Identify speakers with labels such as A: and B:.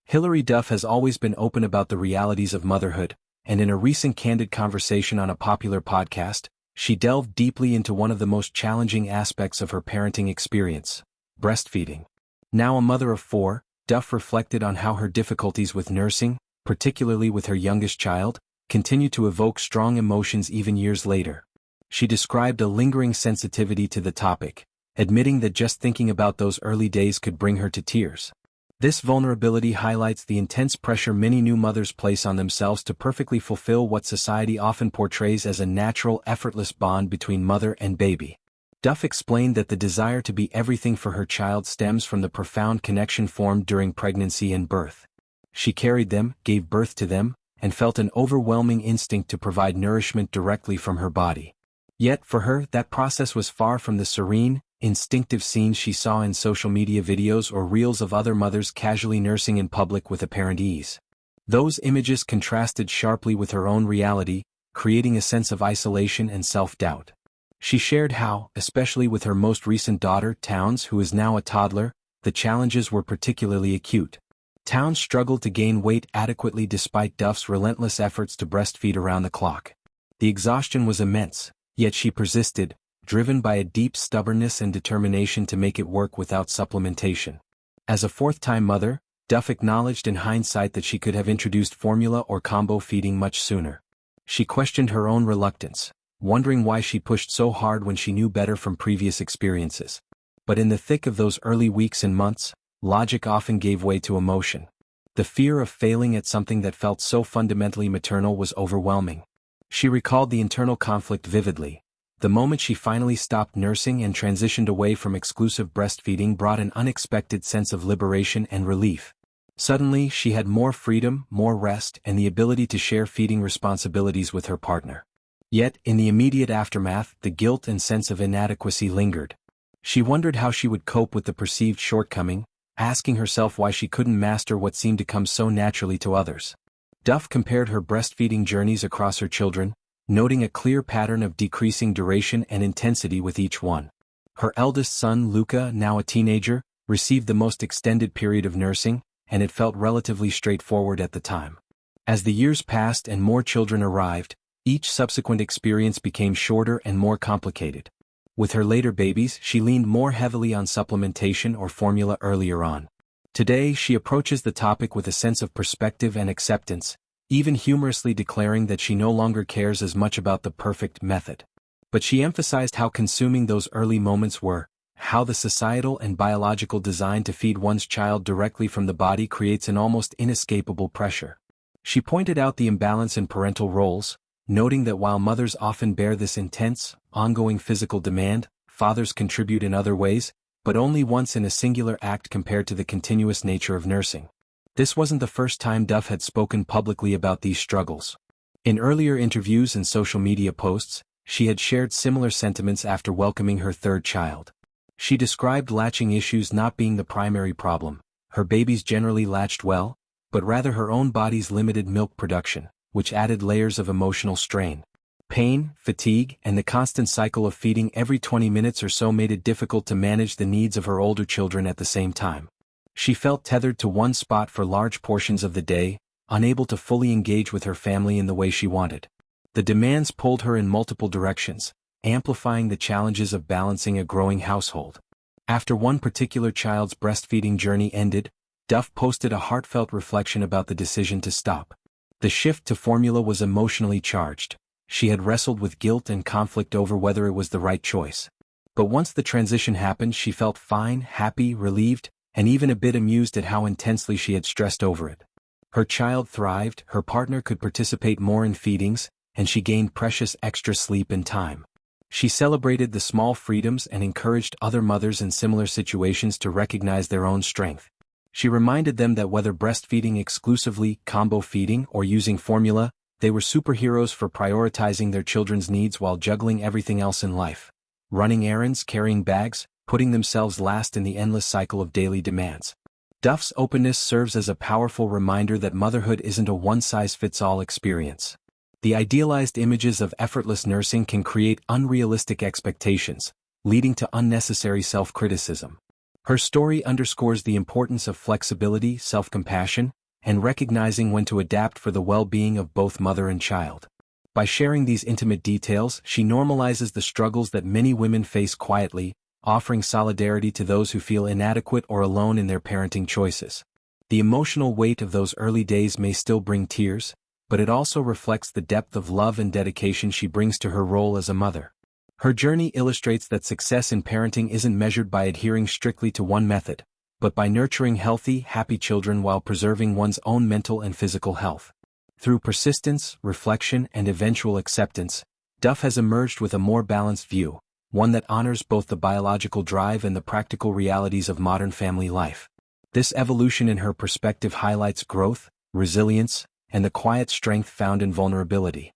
A: Hilary Duff has always been open about the realities of motherhood, and in a recent candid conversation on a popular podcast, she delved deeply into one of the most challenging aspects of her parenting experience: breastfeeding. Now a mother of 4, Duff reflected on how her difficulties with nursing, particularly with her youngest child, continue to evoke strong emotions even years later. She described a lingering sensitivity to the topic, admitting that just thinking about those early days could bring her to tears. This vulnerability highlights the intense pressure many new mothers place on themselves to perfectly fulfill what society often portrays as a natural, effortless bond between mother and baby. Duff explained that the desire to be everything for her child stems from the profound connection formed during pregnancy and birth. She carried them, gave birth to them, and felt an overwhelming instinct to provide nourishment directly from her body. Yet for her, that process was far from the serene, instinctive scenes she saw in social media videos or reels of other mothers casually nursing in public with apparent ease. Those images contrasted sharply with her own reality, creating a sense of isolation and self-doubt. She shared how, especially with her most recent daughter, Towns, who is now a toddler, the challenges were particularly acute. Towns struggled to gain weight adequately despite Duff's relentless efforts to breastfeed around the clock. The exhaustion was immense, yet she persisted, driven by a deep stubbornness and determination to make it work without supplementation. As a fourth-time mother, Duff acknowledged in hindsight that she could have introduced formula or combo feeding much sooner. She questioned her own reluctance, wondering why she pushed so hard when she knew better from previous experiences. But in the thick of those early weeks and months, logic often gave way to emotion. The fear of failing at something that felt so fundamentally maternal was overwhelming. She recalled the internal conflict vividly. The moment she finally stopped nursing and transitioned away from exclusive breastfeeding brought an unexpected sense of liberation and relief. Suddenly, she had more freedom, more rest, and the ability to share feeding responsibilities with her partner. Yet, in the immediate aftermath, the guilt and sense of inadequacy lingered. She wondered how she would cope with the perceived shortcoming, asking herself why she couldn't master what seemed to come so naturally to others. Duff compared her breastfeeding journeys across her children, noting a clear pattern of decreasing duration and intensity with each one. Her eldest son, Luca, now a teenager, received the most extended period of nursing, and it felt relatively straightforward at the time. As the years passed and more children arrived, each subsequent experience became shorter and more complicated. With her later babies, she leaned more heavily on supplementation or formula earlier on. Today, she approaches the topic with a sense of perspective and acceptance, even humorously declaring that she no longer cares as much about the perfect method. But she emphasized how consuming those early moments were, how the societal and biological design to feed one's child directly from the body creates an almost inescapable pressure. She pointed out the imbalance in parental roles, noting that while mothers often bear this intense, ongoing physical demand, fathers contribute in other ways, but only once in a singular act compared to the continuous nature of nursing. This wasn't the first time Duff had spoken publicly about these struggles. In earlier interviews and social media posts, she had shared similar sentiments after welcoming her third child. She described latching issues not being the primary problem. Her babies generally latched well, but rather her own body's limited milk production, which added layers of emotional strain. Pain, fatigue, and the constant cycle of feeding every 20 minutes or so made it difficult to manage the needs of her older children at the same time. She felt tethered to one spot for large portions of the day, unable to fully engage with her family in the way she wanted. The demands pulled her in multiple directions, amplifying the challenges of balancing a growing household. After one particular child's breastfeeding journey ended, Duff posted a heartfelt reflection about the decision to stop. The shift to formula was emotionally charged. She had wrestled with guilt and conflict over whether it was the right choice. But once the transition happened, she felt fine, happy, relieved, and even a bit amused at how intensely she had stressed over it. Her child thrived, her partner could participate more in feedings, and she gained precious extra sleep and time. She celebrated the small freedoms and encouraged other mothers in similar situations to recognize their own strength. She reminded them that whether breastfeeding exclusively, combo feeding, or using formula, they were superheroes for prioritizing their children's needs while juggling everything else in life. Running errands, carrying bags, putting themselves last in the endless cycle of daily demands. Duff's openness serves as a powerful reminder that motherhood isn't a one-size-fits-all experience. The idealized images of effortless nursing can create unrealistic expectations, leading to unnecessary self-criticism. Her story underscores the importance of flexibility, self-compassion, and recognizing when to adapt for the well-being of both mother and child. By sharing these intimate details, she normalizes the struggles that many women face quietly, offering solidarity to those who feel inadequate or alone in their parenting choices. The emotional weight of those early days may still bring tears, but it also reflects the depth of love and dedication she brings to her role as a mother. Her journey illustrates that success in parenting isn't measured by adhering strictly to one method, but by nurturing healthy, happy children while preserving one's own mental and physical health. Through persistence, reflection, and eventual acceptance, Duff has emerged with a more balanced view, one that honors both the biological drive and the practical realities of modern family life. This evolution in her perspective highlights growth, resilience, and the quiet strength found in vulnerability.